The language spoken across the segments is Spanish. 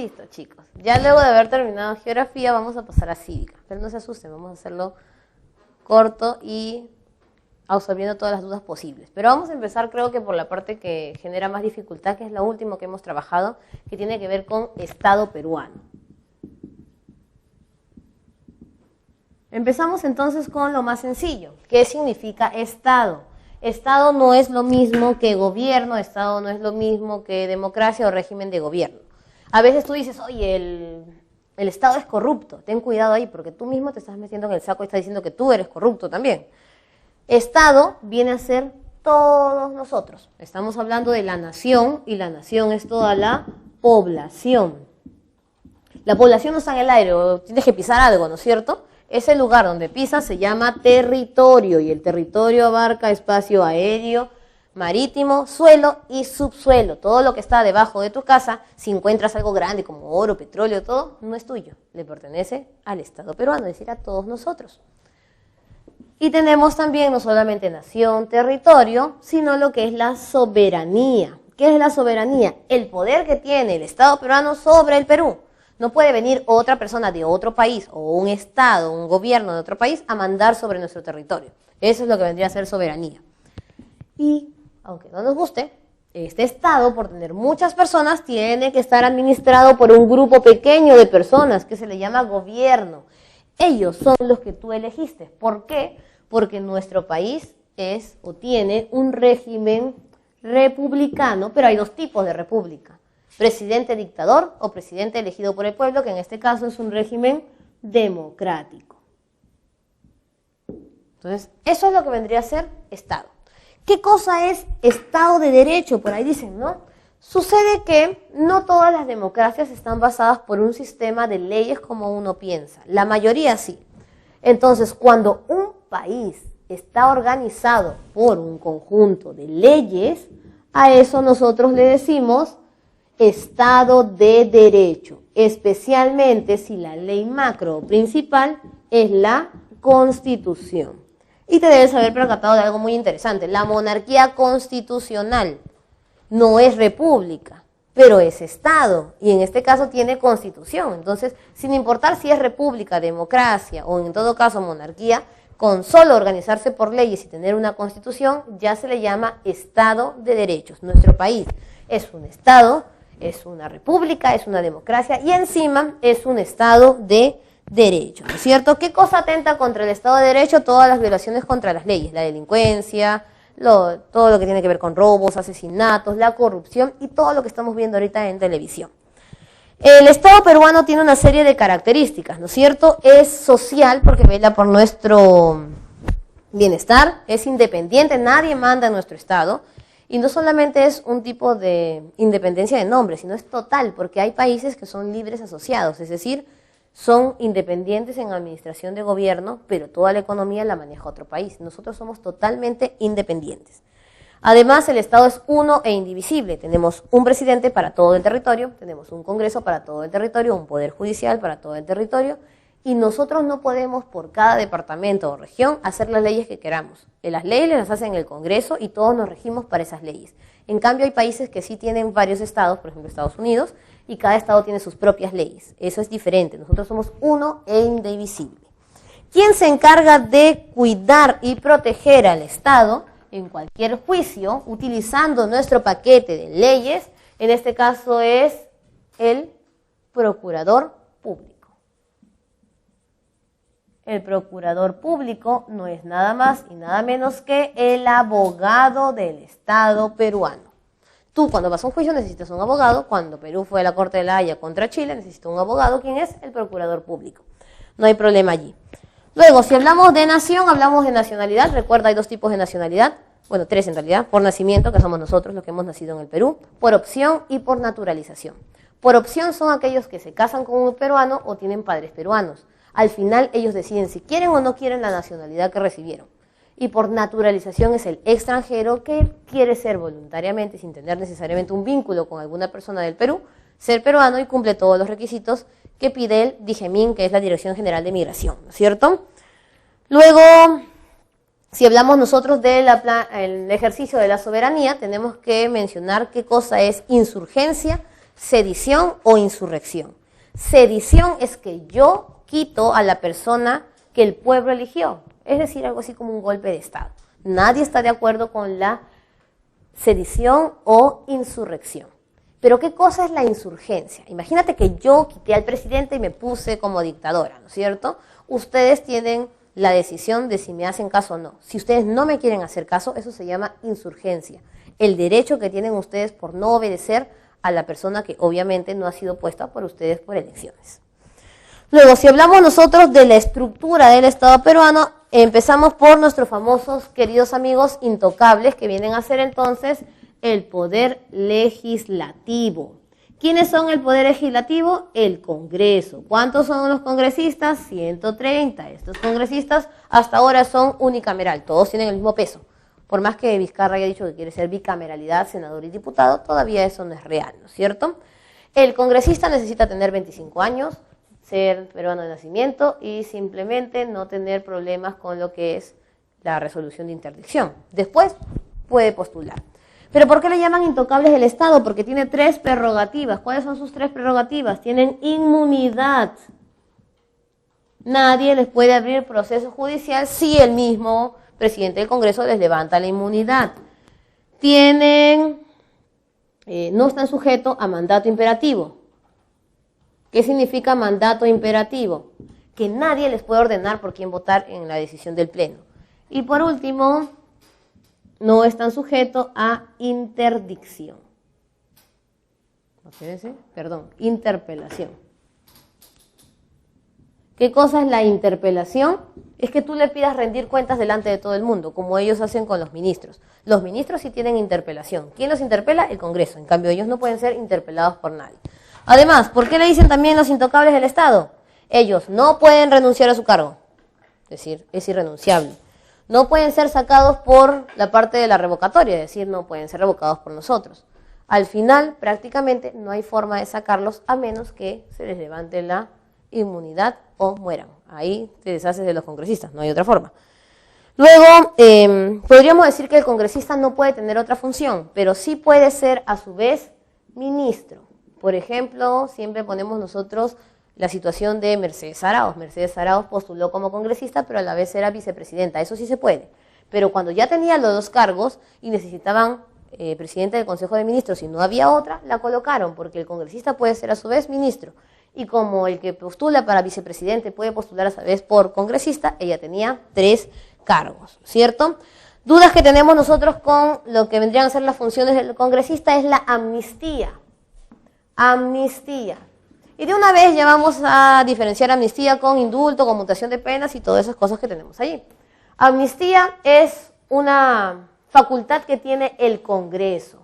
Listo, chicos. Ya luego de haber terminado geografía vamos a pasar a cívica. Pero no se asusten, vamos a hacerlo corto y absorbiendo todas las dudas posibles. Pero vamos a empezar, creo que por la parte que genera más dificultad, que es la última que hemos trabajado, que tiene que ver con Estado peruano. Empezamos entonces con lo más sencillo. ¿Qué significa Estado? Estado no es lo mismo que gobierno, Estado no es lo mismo que democracia o régimen de gobierno. A veces tú dices, oye, el Estado es corrupto, ten cuidado ahí, porque tú mismo te estás metiendo en el saco y estás diciendo que tú eres corrupto también. Estado viene a ser todos nosotros. Estamos hablando de la nación, y la nación es toda la población. La población no está en el aire, o tienes que pisar algo, ¿no es cierto? Ese lugar donde pisas se llama territorio, y el territorio abarca espacio aéreo, marítimo, suelo y subsuelo. Todo lo que está debajo de tu casa, si encuentras algo grande como oro, petróleo, todo, no es tuyo. Le pertenece al Estado peruano, es decir, a todos nosotros. Y tenemos también no solamente nación, territorio, sino lo que es la soberanía. ¿Qué es la soberanía? El poder que tiene el Estado peruano sobre el Perú. No puede venir otra persona de otro país o un Estado, un gobierno de otro país a mandar sobre nuestro territorio. Eso es lo que vendría a ser soberanía. Y, aunque no nos guste, este Estado, por tener muchas personas, tiene que estar administrado por un grupo pequeño de personas que se le llama gobierno. Ellos son los que tú elegiste. ¿Por qué? Porque nuestro país es o tiene un régimen republicano, pero hay dos tipos de república. Presidente dictador o presidente elegido por el pueblo, que en este caso es un régimen democrático. Entonces, eso es lo que vendría a ser Estado. ¿Qué cosa es Estado de Derecho? Por ahí dicen, ¿no? Sucede que no todas las democracias están basadas por un sistema de leyes como uno piensa. La mayoría sí. Entonces, cuando un país está organizado por un conjunto de leyes, a eso nosotros le decimos Estado de Derecho, especialmente si la ley macro o principal es la Constitución. Y te debes haber percatado de algo muy interesante. La monarquía constitucional no es república, pero es Estado, y en este caso tiene Constitución. Entonces, sin importar si es república, democracia o en todo caso monarquía, con solo organizarse por leyes y tener una Constitución, ya se le llama Estado de Derechos. Nuestro país es un Estado, es una república, es una democracia y encima es un Estado de Derecho, ¿no es cierto? ¿Qué cosa atenta contra el Estado de Derecho? Todas las violaciones contra las leyes, la delincuencia, todo lo que tiene que ver con robos, asesinatos, la corrupción y todo lo que estamos viendo ahorita en televisión. El Estado peruano tiene una serie de características, ¿no es cierto? Es social porque vela por nuestro bienestar, es independiente, nadie manda en nuestro Estado. Y no solamente es un tipo de independencia de nombre, sino es total, porque hay países que son libres asociados, es decir, son independientes en administración de gobierno, pero toda la economía la maneja otro país. Nosotros somos totalmente independientes. Además, el Estado es uno e indivisible. Tenemos un presidente para todo el territorio, tenemos un Congreso para todo el territorio, un Poder Judicial para todo el territorio, y nosotros no podemos por cada departamento o región hacer las leyes que queramos. Las leyes las hacen el Congreso y todos nos regimos para esas leyes. En cambio hay países que sí tienen varios estados, por ejemplo Estados Unidos, y cada estado tiene sus propias leyes. Eso es diferente, nosotros somos uno e indivisible. ¿Quién se encarga de cuidar y proteger al Estado en cualquier juicio utilizando nuestro paquete de leyes? En este caso es el Procurador Público. El procurador público no es nada más y nada menos que el abogado del Estado peruano. Tú cuando vas a un juicio necesitas un abogado, cuando Perú fue a la Corte de la Haya contra Chile necesita un abogado, ¿quién es? El procurador público. No hay problema allí. Luego, si hablamos de nación, hablamos de nacionalidad. Recuerda, hay dos tipos de nacionalidad, bueno, tres en realidad, por nacimiento, que somos nosotros los que hemos nacido en el Perú, por opción y por naturalización. Por opción son aquellos que se casan con un peruano o tienen padres peruanos. Al final ellos deciden si quieren o no quieren la nacionalidad que recibieron. Y por naturalización es el extranjero que quiere ser voluntariamente, sin tener necesariamente un vínculo con alguna persona del Perú, ser peruano y cumple todos los requisitos que pide el DIGEMIN, que es la Dirección General de Migración, ¿no es cierto? Luego, si hablamos nosotros del ejercicio de la soberanía, tenemos que mencionar qué cosa es insurgencia, sedición o insurrección. Sedición es que yo quito a la persona que el pueblo eligió, es decir, algo así como un golpe de Estado. Nadie está de acuerdo con la sedición o insurrección. Pero ¿qué cosa es la insurgencia? Imagínate que yo quité al presidente y me puse como dictadora, ¿no es cierto? Ustedes tienen la decisión de si me hacen caso o no. Si ustedes no me quieren hacer caso, eso se llama insurgencia. El derecho que tienen ustedes por no obedecer a la persona que obviamente no ha sido puesta por ustedes por elecciones. Luego, si hablamos nosotros de la estructura del Estado peruano, empezamos por nuestros famosos queridos amigos intocables, que vienen a ser entonces el poder legislativo. ¿Quiénes son el poder legislativo? El Congreso. ¿Cuántos son los congresistas? 130. Estos congresistas hasta ahora son unicameral, todos tienen el mismo peso. Por más que Vizcarra haya dicho que quiere ser bicameralidad, senador y diputado, todavía eso no es real, ¿no es cierto? El congresista necesita tener 25 años, ser peruano de nacimiento y simplemente no tener problemas con lo que es la resolución de interdicción. Después puede postular. ¿Pero por qué le llaman intocables del Estado? Porque tiene 3 prerrogativas. ¿Cuáles son sus 3 prerrogativas? Tienen inmunidad. Nadie les puede abrir proceso judicial si el mismo presidente del Congreso les levanta la inmunidad. Tienen, no están sujetos a mandato imperativo. ¿Qué significa mandato imperativo? Que nadie les puede ordenar por quién votar en la decisión del Pleno. Y por último, no están sujetos a interdicción. Interpelación. ¿Qué cosa es la interpelación? Es que tú le pidas rendir cuentas delante de todo el mundo, como ellos hacen con los ministros. Los ministros sí tienen interpelación. ¿Quién los interpela? El Congreso. En cambio, ellos no pueden ser interpelados por nadie. Además, ¿por qué le dicen también los intocables del Estado? Ellos no pueden renunciar a su cargo. Es decir, es irrenunciable. No pueden ser sacados por la parte de la revocatoria, es decir, no pueden ser revocados por nosotros. Al final, prácticamente, no hay forma de sacarlos a menos que se les levante la inmunidad o mueran. Ahí te deshaces de los congresistas, no hay otra forma. Luego, podríamos decir que el congresista no puede tener otra función, pero sí puede ser a su vez ministro. Por ejemplo, siempre ponemos nosotros la situación de Mercedes Arauz. Mercedes Arauz postuló como congresista, pero a la vez era vicepresidenta. Eso sí se puede. Pero cuando ya tenía los 2 cargos y necesitaban presidente del Consejo de Ministros y no había otra, la colocaron, porque el congresista puede ser a su vez ministro. Y como el que postula para vicepresidente puede postular a su vez por congresista, ella tenía 3 cargos, ¿cierto? Dudas que tenemos nosotros con lo que vendrían a ser las funciones del congresista es la amnistía. Amnistía. Y de una vez ya vamos a diferenciar amnistía con indulto, conmutación de penas y todas esas cosas que tenemos allí. Amnistía es una facultad que tiene el Congreso.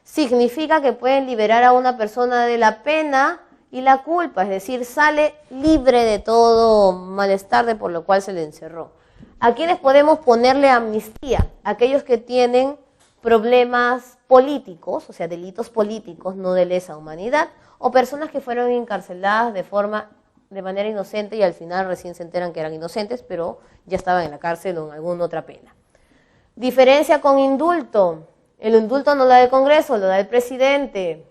Significa que pueden liberar a una persona de la pena y la culpa, es decir, sale libre de todo malestar de por lo cual se le encerró. ¿A quiénes podemos ponerle amnistía? Aquellos que tienen problemas políticos, o sea, delitos políticos, no de lesa humanidad, o personas que fueron encarceladas de manera inocente y al final recién se enteran que eran inocentes, pero ya estaban en la cárcel o en alguna otra pena. Diferencia con indulto. El indulto no lo da el Congreso, lo da el presidente.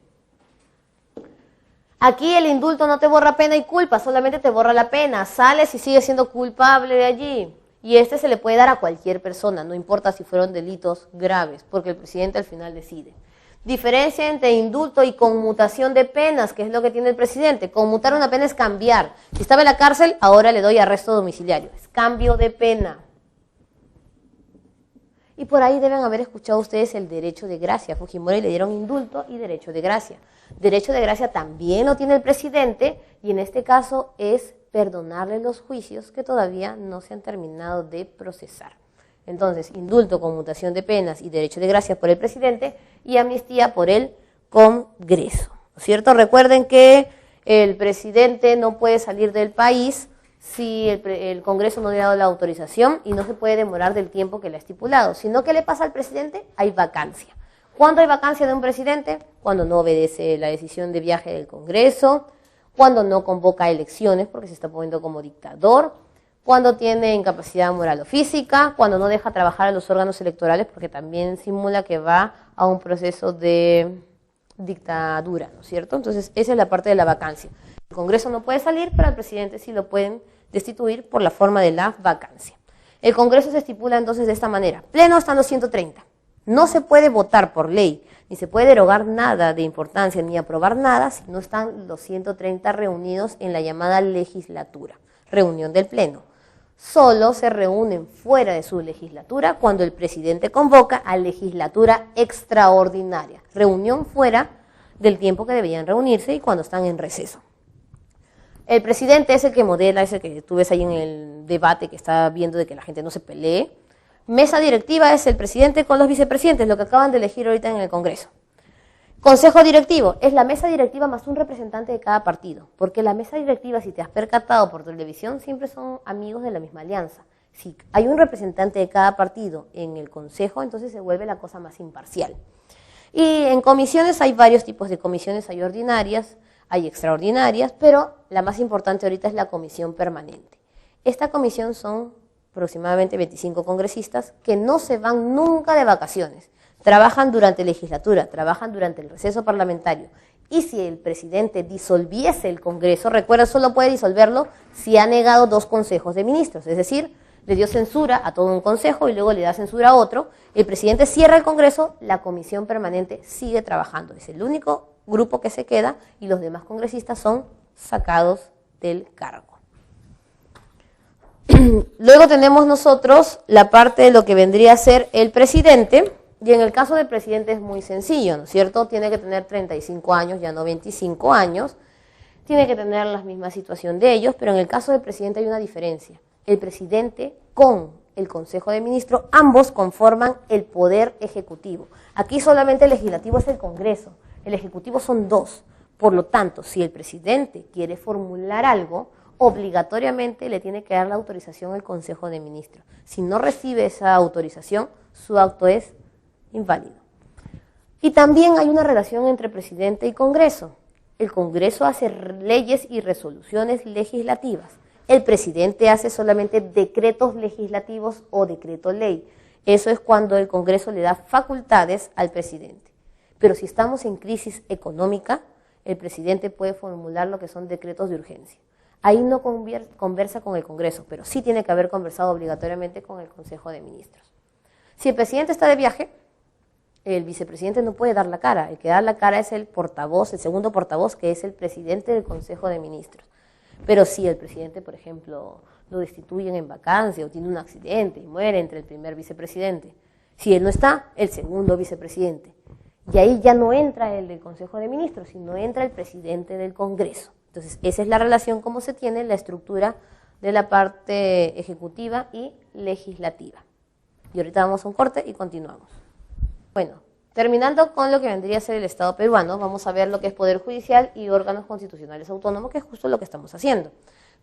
Aquí el indulto no te borra pena y culpa, solamente te borra la pena. Sales y sigues siendo culpable de allí. Y se le puede dar a cualquier persona, no importa si fueron delitos graves, porque el presidente al final decide. Diferencia entre indulto y conmutación de penas, que es lo que tiene el presidente. Conmutar una pena es cambiar. Si estaba en la cárcel, ahora le doy arresto domiciliario. Es cambio de pena. Y por ahí deben haber escuchado ustedes el derecho de gracia. A Fujimori le dieron indulto y derecho de gracia. Derecho de gracia también lo tiene el presidente y en este caso es perdonarle los juicios que todavía no se han terminado de procesar. Entonces, indulto, conmutación de penas y derecho de gracia por el presidente y amnistía por el Congreso, ¿cierto? Recuerden que el presidente no puede salir del país si el Congreso no le ha dado la autorización y no se puede demorar del tiempo que le ha estipulado. Sino, ¿qué le pasa al presidente? Hay vacancia. ¿Cuándo hay vacancia de un presidente? Cuando no obedece la decisión de viaje del Congreso, cuando no convoca elecciones porque se está poniendo como dictador, cuando tiene incapacidad moral o física, cuando no deja trabajar a los órganos electorales porque también simula que va a un proceso de dictadura, ¿no es cierto? Entonces, esa es la parte de la vacancia. El Congreso no puede salir, pero al presidente sí lo pueden destituir por la forma de la vacancia. El Congreso se estipula entonces de esta manera. Pleno están los 130. No se puede votar por ley, ni se puede derogar nada de importancia, ni aprobar nada si no están los 130 reunidos en la llamada legislatura, reunión del Pleno. Solo se reúnen fuera de su legislatura cuando el presidente convoca a legislatura extraordinaria, reunión fuera del tiempo que deberían reunirse y cuando están en receso. El presidente es el que modela, es el que tú ves ahí en el debate que está viendo de que la gente no se pelee. Mesa directiva es el presidente con los vicepresidentes, lo que acaban de elegir ahorita en el Congreso. Consejo directivo es la mesa directiva más un representante de cada partido, porque la mesa directiva, si te has percatado por televisión, siempre son amigos de la misma alianza. Si hay un representante de cada partido en el consejo, entonces se vuelve la cosa más imparcial. Y en comisiones hay varios tipos de comisiones, hay ordinarias, hay extraordinarias, pero la más importante ahorita es la comisión permanente. Esta comisión son aproximadamente 25 congresistas que no se van nunca de vacaciones. Trabajan durante legislatura, trabajan durante el receso parlamentario. Y si el presidente disolviese el Congreso, recuerda, solo puede disolverlo si ha negado 2 consejos de ministros, es decir, le dio censura a todo un consejo y luego le da censura a otro. El presidente cierra el Congreso, la comisión permanente sigue trabajando. Es el único grupo que se queda y los demás congresistas son sacados del cargo. Luego tenemos nosotros la parte de lo que vendría a ser el presidente, y en el caso del presidente es muy sencillo, ¿no es cierto? Tiene que tener 35 años, ya no 25 años, tiene que tener la misma situación de ellos, pero en el caso del presidente hay una diferencia. El presidente con el Consejo de Ministros, ambos conforman el poder ejecutivo. Aquí solamente el legislativo es el Congreso, el ejecutivo son 2. Por lo tanto, si el presidente quiere formular algo, obligatoriamente le tiene que dar la autorización al Consejo de Ministros. Si no recibe esa autorización, su acto es inválido. Y también hay una relación entre presidente y Congreso. El Congreso hace leyes y resoluciones legislativas. El presidente hace solamente decretos legislativos o decreto ley. Eso es cuando el Congreso le da facultades al presidente. Pero si estamos en crisis económica, el presidente puede formular lo que son decretos de urgencia. Ahí no conversa con el Congreso, pero sí tiene que haber conversado obligatoriamente con el Consejo de Ministros. Si el presidente está de viaje, el vicepresidente no puede dar la cara. El que da la cara es el portavoz, el segundo portavoz, que es el presidente del Consejo de Ministros. Pero si el presidente, por ejemplo, lo destituyen en vacancia o tiene un accidente y muere entre el primer vicepresidente, si él no está, el segundo vicepresidente. Y ahí ya no entra el del Consejo de Ministros, sino entra el presidente del Congreso. Entonces, esa es la relación como se tiene la estructura de la parte ejecutiva y legislativa. Y ahorita vamos a un corte y continuamos. Bueno, terminando con lo que vendría a ser el Estado peruano, vamos a ver lo que es Poder Judicial y órganos constitucionales autónomos, que es justo lo que estamos haciendo.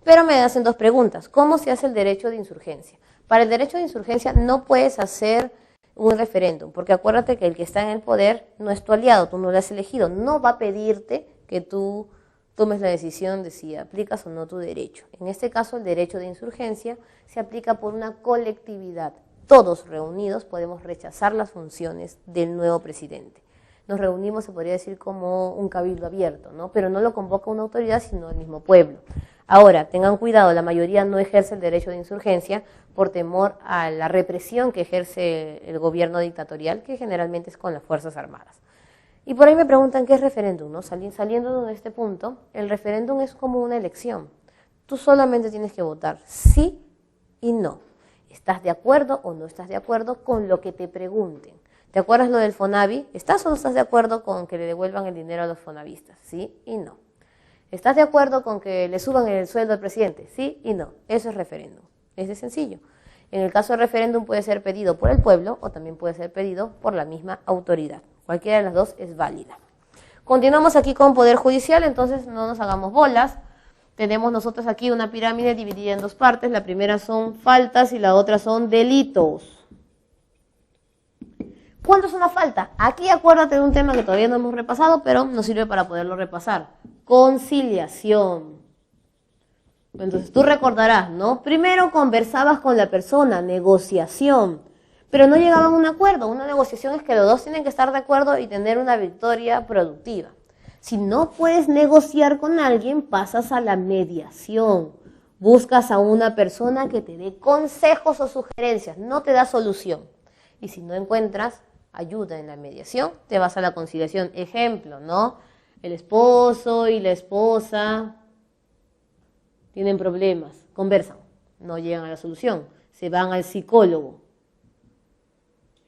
Pero me hacen 2 preguntas. ¿Cómo se hace el derecho de insurgencia? Para el derecho de insurgencia no puedes hacer un referéndum, porque acuérdate que el que está en el poder no es tu aliado, tú no lo has elegido, no va a pedirte que tú tomes la decisión de si aplicas o no tu derecho. En este caso, el derecho de insurgencia se aplica por una colectividad. Todos reunidos podemos rechazar las funciones del nuevo presidente. Nos reunimos, se podría decir, como un cabildo abierto, ¿no? Pero no lo convoca una autoridad, sino el mismo pueblo. Ahora, tengan cuidado, la mayoría no ejerce el derecho de insurgencia por temor a la represión que ejerce el gobierno dictatorial, que generalmente es con las Fuerzas Armadas. Y por ahí me preguntan qué es referéndum, ¿no? Saliendo de este punto, el referéndum es como una elección. Tú solamente tienes que votar sí y no. ¿Estás de acuerdo o no estás de acuerdo con lo que te pregunten? ¿Te acuerdas lo del Fonavi? ¿Estás o no estás de acuerdo con que le devuelvan el dinero a los fonavistas? Sí y no. ¿Estás de acuerdo con que le suban el sueldo al presidente? Sí y no. Eso es referéndum. Es de sencillo. En el caso del referéndum puede ser pedido por el pueblo o también puede ser pedido por la misma autoridad. Cualquiera de las dos es válida. Continuamos aquí con Poder Judicial, entonces no nos hagamos bolas. Tenemos nosotros aquí una pirámide dividida en 2 partes. La primera son faltas y la otra son delitos. ¿Cuándo es una falta? Aquí acuérdate de un tema que todavía no hemos repasado, pero nos sirve para poderlo repasar. Conciliación. Entonces tú recordarás, ¿no? Primero conversabas con la persona, negociación. pero no llegaban a un acuerdo. Una negociación es que los dos tienen que estar de acuerdo y tener una victoria productiva. Si no puedes negociar con alguien, pasas a la mediación. Buscas a una persona que te dé consejos o sugerencias, no te da solución. Y si no encuentras ayuda en la mediación, te vas a la conciliación. Ejemplo, ¿no? El esposo y la esposa tienen problemas, conversan, no llegan a la solución, se van al psicólogo.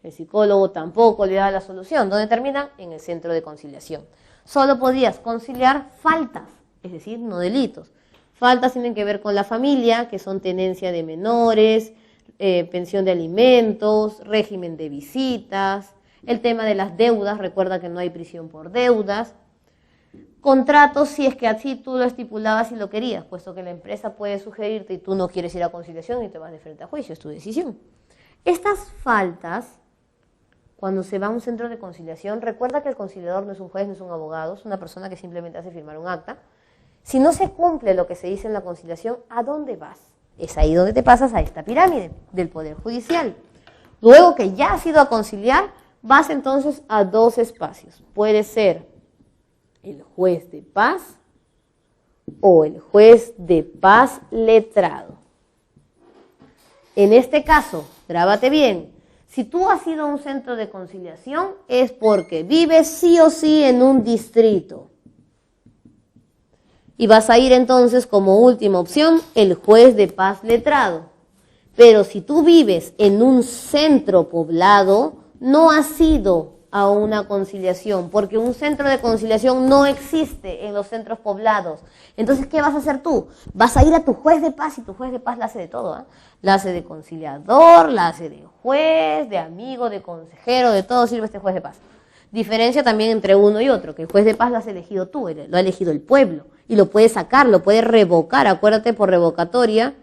El psicólogo tampoco le da la solución. ¿Dónde terminan? En el centro de conciliación. Solo podías conciliar faltas, es decir, no delitos. Faltas tienen que ver con la familia, que son tenencia de menores, pensión de alimentos, régimen de visitas, el tema de las deudas, recuerda que no hay prisión por deudas, contratos si es que así tú lo estipulabas y lo querías, puesto que la empresa puede sugerirte y tú no quieres ir a conciliación y te vas de frente a juicio, es tu decisión. Estas faltas, cuando se va a un centro de conciliación, recuerda que el conciliador no es un juez, no es un abogado, es una persona que simplemente hace firmar un acta. Si no se cumple lo que se dice en la conciliación, ¿a dónde vas? Es ahí donde te pasas a esta pirámide del Poder Judicial. Luego que ya has ido a conciliar, vas entonces a dos espacios. Puede ser el juez de paz o el juez de paz letrado. En este caso, grábate bien, si tú has ido a un centro de conciliación es porque vives sí o sí en un distrito. Y vas a ir entonces como última opción el juez de paz letrado. Pero si tú vives en un centro poblado, no has ido a una conciliación, porque un centro de conciliación no existe en los centros poblados. Entonces, ¿qué vas a hacer tú? Vas a ir a tu juez de paz, y tu juez de paz la hace de todo, ¿eh? La hace de conciliador, la hace de juez, de amigo, de consejero, de todo sirve este juez de paz. Diferencia también entre uno y otro, que el juez de paz lo has elegido tú, lo ha elegido el pueblo, y lo puedes sacar, lo puedes revocar, acuérdate, por revocatoria,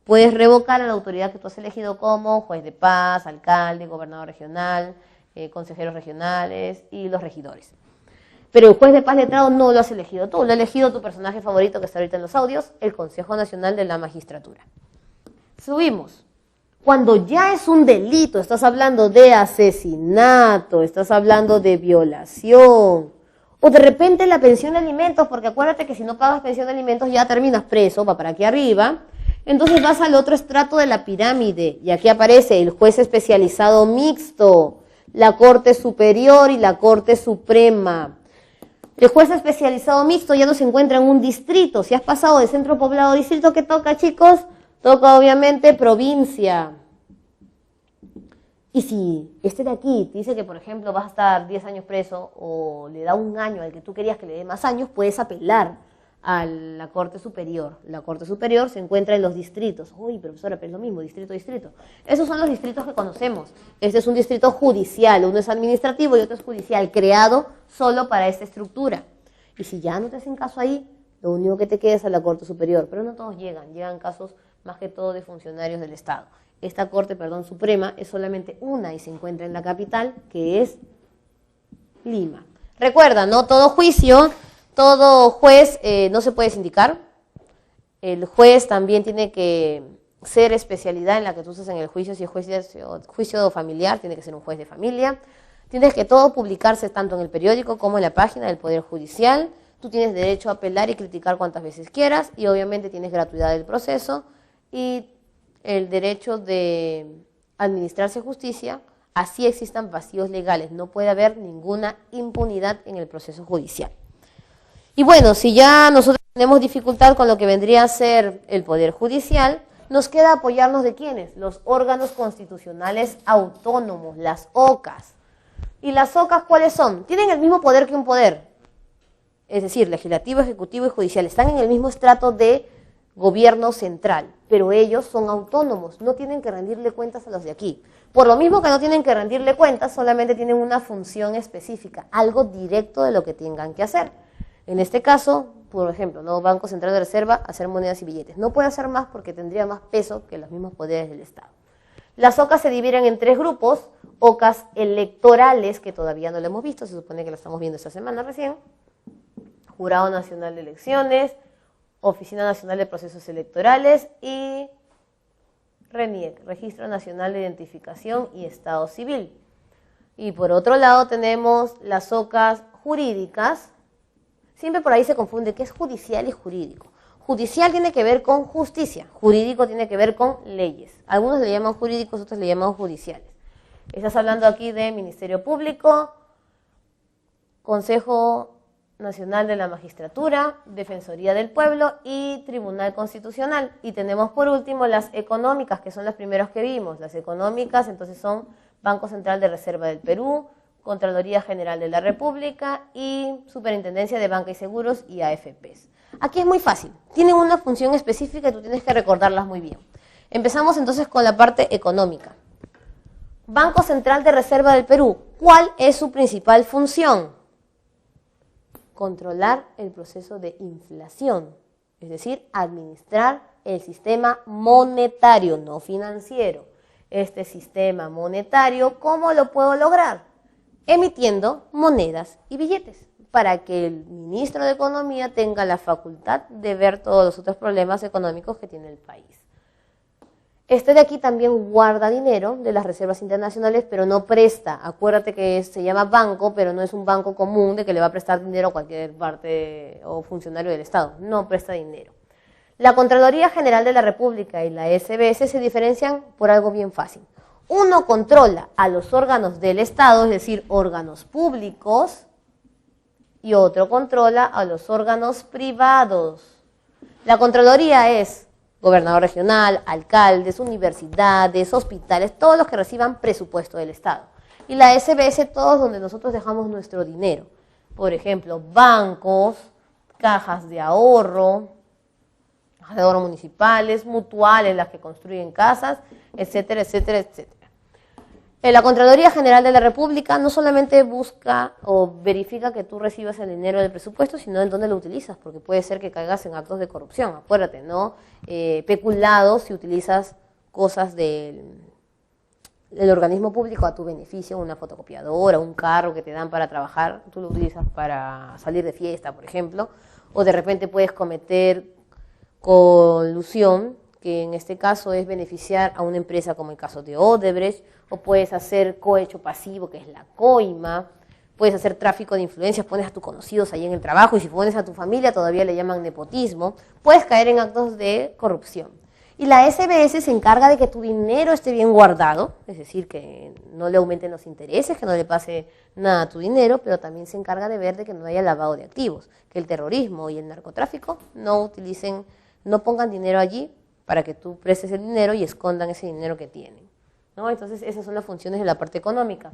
puedes revocar a la autoridad que tú has elegido como juez de paz, alcalde, gobernador regional, consejeros regionales y los regidores. Pero el juez de paz letrado no lo has elegido tú, lo ha elegido tu personaje favorito que está ahorita en los audios, el Consejo Nacional de la Magistratura. Subimos. Cuando ya es un delito, estás hablando de asesinato, estás hablando de violación, o de repente la pensión de alimentos, porque acuérdate que si no pagas pensión de alimentos ya terminas preso, va para aquí arriba, entonces vas al otro estrato de la pirámide, y aquí aparece el juez especializado mixto, la Corte Superior y la Corte Suprema. El juez especializado mixto ya no se encuentra en un distrito. Si has pasado de centro poblado a distrito, ¿qué toca, chicos? Toca obviamente provincia. Y si este de aquí te dice que, por ejemplo, vas a estar 10 años preso o le da un año al que tú querías que le dé más años, puedes apelar a la Corte Superior. La Corte Superior se encuentra en los distritos. Uy, profesora, pero es lo mismo, distrito, distrito. Esos son los distritos que conocemos. Este es un distrito judicial, uno es administrativo y otro es judicial, creado solo para esta estructura. Y si ya no te hacen caso ahí, lo único que te queda es a la Corte Superior. Pero no todos llegan casos más que todo de funcionarios del Estado. Esta Corte, Suprema es solamente una y se encuentra en la capital, que es Lima. Recuerda, no todo juicio, todo juez no se puede sindicar. El juez también tiene que ser especialidad en la que tú estás en el juicio. Si es juicio familiar, tiene que ser un juez de familia. Tienes que todo publicarse tanto en el periódico como en la página del Poder Judicial. Tú tienes derecho a apelar y criticar cuantas veces quieras y obviamente tienes gratuidad del proceso y el derecho de administrarse justicia, así existan vacíos legales. No puede haber ninguna impunidad en el proceso judicial. Y bueno, si ya nosotros tenemos dificultad con lo que vendría a ser el Poder Judicial, nos queda apoyarnos de ¿quiénes? Los órganos constitucionales autónomos, las OCAs. ¿Y las OCAs cuáles son? Tienen el mismo poder que un poder, es decir, legislativo, ejecutivo y judicial. Están en el mismo estrato de gobierno central, pero ellos son autónomos, no tienen que rendirle cuentas a los de aquí. Por lo mismo que no tienen que rendirle cuentas, solamente tienen una función específica, algo directo de lo que tengan que hacer. En este caso, por ejemplo, ¿no? Banco Central de Reserva, hacer monedas y billetes. No puede hacer más porque tendría más peso que los mismos poderes del Estado. Las OCAs se dividen en tres grupos: OCAs electorales, que todavía no lo hemos visto, se supone que lo estamos viendo esta semana recién, Jurado Nacional de Elecciones, Oficina Nacional de Procesos Electorales y RENIEC, Registro Nacional de Identificación y Estado Civil. Y por otro lado tenemos las OCAs jurídicas. Siempre por ahí se confunde qué es judicial y jurídico. Judicial tiene que ver con justicia, jurídico tiene que ver con leyes. Algunos le llaman jurídicos, otros le llaman judiciales. Estás hablando aquí de Ministerio Público, Consejo Nacional de la Magistratura, Defensoría del Pueblo y Tribunal Constitucional. Y tenemos por último las económicas, que son las primeras que vimos. Las económicas entonces son Banco Central de Reserva del Perú, Contraloría General de la República y Superintendencia de Banca y Seguros y AFPs. Aquí es muy fácil, tienen una función específica y tú tienes que recordarlas muy bien. Empezamos entonces con la parte económica. Banco Central de Reserva del Perú, ¿cuál es su principal función? Controlar el proceso de inflación, es decir, administrar el sistema monetario, no financiero. Este sistema monetario, ¿cómo lo puedo lograr? Emitiendo monedas y billetes, para que el ministro de Economía tenga la facultad de ver todos los otros problemas económicos que tiene el país. Este de aquí también guarda dinero de las reservas internacionales, pero no presta. Acuérdate que se llama banco, pero no es un banco común de que le va a prestar dinero a cualquier parte o funcionario del Estado. No presta dinero. La Contraloría General de la República y la SBS se diferencian por algo bien fácil. Uno controla a los órganos del Estado, es decir, órganos públicos, y otro controla a los órganos privados. La Contraloría es gobernador regional, alcaldes, universidades, hospitales, todos los que reciban presupuesto del Estado. Y la SBS, todos donde nosotros dejamos nuestro dinero. Por ejemplo, bancos, cajas de ahorro municipales, mutuales, las que construyen casas, etcétera, etcétera, etcétera. La Contraloría General de la República no solamente busca o verifica que tú recibas el dinero del presupuesto, sino en dónde lo utilizas, porque puede ser que caigas en actos de corrupción, acuérdate, ¿no? Peculado si utilizas cosas del organismo público a tu beneficio, una fotocopiadora, un carro que te dan para trabajar, tú lo utilizas para salir de fiesta, por ejemplo, o de repente puedes cometer colusión, que en este caso es beneficiar a una empresa como el caso de Odebrecht, o puedes hacer cohecho pasivo, que es la coima, puedes hacer tráfico de influencias, pones a tus conocidos ahí en el trabajo, y si pones a tu familia todavía le llaman nepotismo, puedes caer en actos de corrupción. Y la SBS se encarga de que tu dinero esté bien guardado, es decir, que no le aumenten los intereses, que no le pase nada a tu dinero, pero también se encarga de ver de que no haya lavado de activos, que el terrorismo y el narcotráfico no pongan dinero allí para que tú prestes el dinero y escondan ese dinero que tienen, ¿no? Entonces esas son las funciones de la parte económica.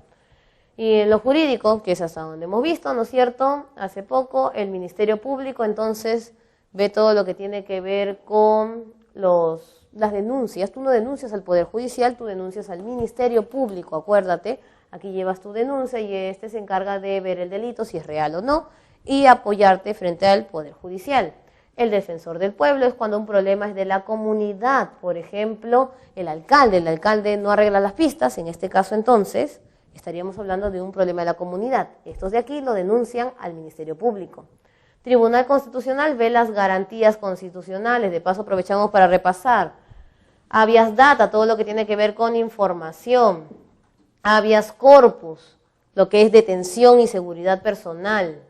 Y en lo jurídico, que es hasta donde hemos visto, ¿no es cierto? Hace poco el Ministerio Público entonces ve todo lo que tiene que ver con las denuncias. Tú no denuncias al Poder Judicial, tú denuncias al Ministerio Público, acuérdate, aquí llevas tu denuncia y este se encarga de ver el delito, si es real o no, y apoyarte frente al Poder Judicial. El defensor del pueblo es cuando un problema es de la comunidad, por ejemplo, el alcalde no arregla las pistas, en este caso entonces estaríamos hablando de un problema de la comunidad. Estos de aquí lo denuncian al Ministerio Público. Tribunal Constitucional ve las garantías constitucionales, de paso aprovechamos para repasar. Habeas data, todo lo que tiene que ver con información. Habeas corpus, lo que es detención y seguridad personal.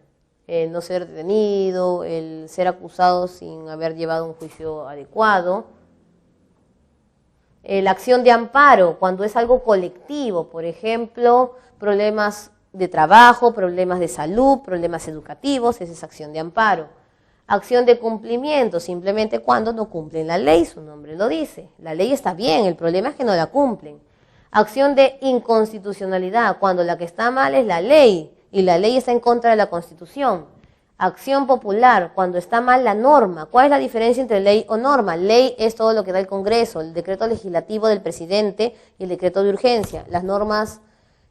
El no ser detenido, el ser acusado sin haber llevado un juicio adecuado. La acción de amparo, cuando es algo colectivo, por ejemplo, problemas de trabajo, problemas de salud, problemas educativos, esa es acción de amparo. Acción de cumplimiento, simplemente cuando no cumplen la ley, su nombre lo dice. La ley está bien, el problema es que no la cumplen. Acción de inconstitucionalidad, cuando la que está mal es la ley, y la ley está en contra de la Constitución. Acción popular, cuando está mal la norma. ¿Cuál es la diferencia entre ley o norma? Ley es todo lo que da el Congreso, el decreto legislativo del presidente y el decreto de urgencia, las normas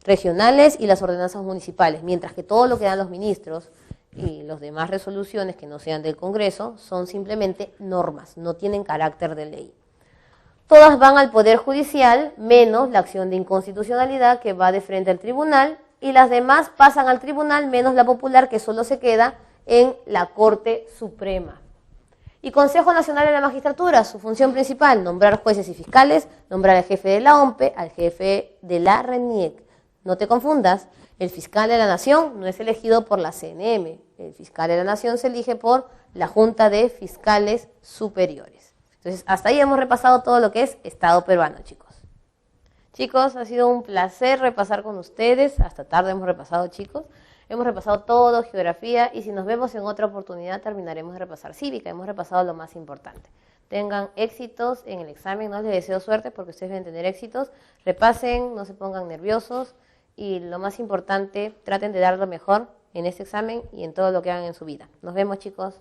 regionales y las ordenanzas municipales, mientras que todo lo que dan los ministros y las demás resoluciones que no sean del Congreso son simplemente normas, no tienen carácter de ley. Todas van al Poder Judicial, menos la acción de inconstitucionalidad que va de frente al tribunal, y las demás pasan al tribunal, menos la popular que solo se queda en la Corte Suprema. Y Consejo Nacional de la Magistratura, su función principal, nombrar jueces y fiscales, nombrar al jefe de la OMPE, al jefe de la RENIEC. No te confundas, el fiscal de la Nación no es elegido por la CNM, el fiscal de la Nación se elige por la Junta de Fiscales Superiores. Entonces, hasta ahí hemos repasado todo lo que es Estado peruano, chicos. Chicos, ha sido un placer repasar con ustedes, hasta tarde hemos repasado, chicos. Hemos repasado todo, geografía, y si nos vemos en otra oportunidad terminaremos de repasar cívica. Hemos repasado lo más importante. Tengan éxitos en el examen, no les deseo suerte porque ustedes deben tener éxitos. Repasen, no se pongan nerviosos y lo más importante, traten de dar lo mejor en este examen y en todo lo que hagan en su vida. Nos vemos, chicos.